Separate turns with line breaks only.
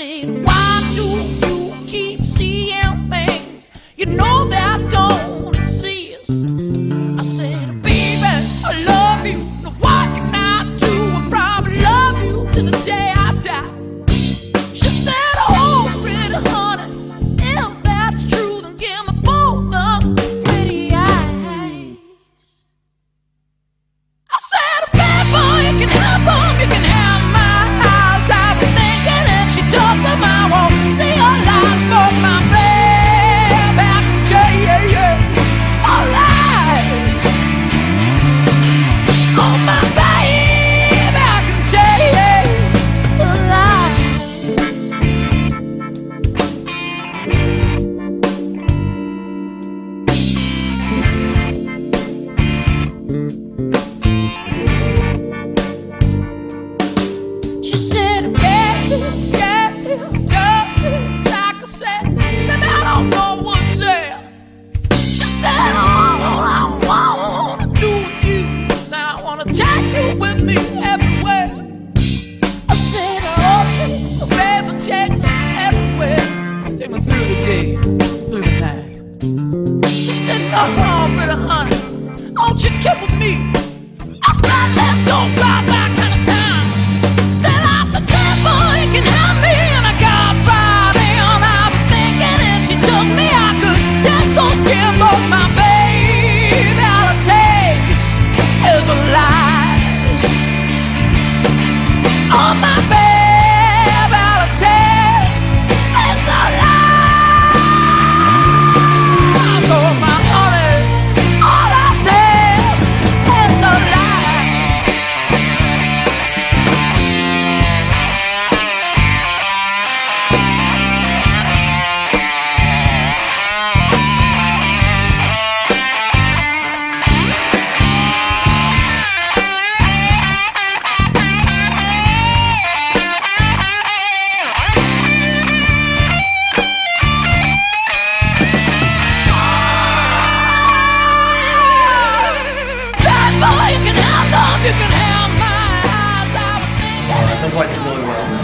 said, why do you keep seeing things you know that don't exist? I said, baby, I love you. Now what can I do? I probably love you to the day I die. She said, oh, pretty honey, if that's true, then give me both the pretty eyes. I said, baby, you can have them, you can have my eyes. I was thinking if she took them, I won't see her lies. For my baby, I can tell you, all lies. Oh, my baby, I can tell you, the lies. She said, baby, yeah, just like I said, baby, I don't know what's there. She said, all I wanna do with you is I wanna take you with me everywhere. I said, okay, baby, take me everywhere. Take me through the day, through the night. She said, no, pretty honey, won't you get with me? I really don't got that kind of time. Instead, I said, baby, you can have me, and I got body. And I was thinking if she took me, I could test those skin, but my baby, all it takes is a lies. Oh, my baby, all it takes is a lies. Oh, my honey, all it takes is a lies. You can have them, you can have my eyes. I was thinking
Sounds like it really well.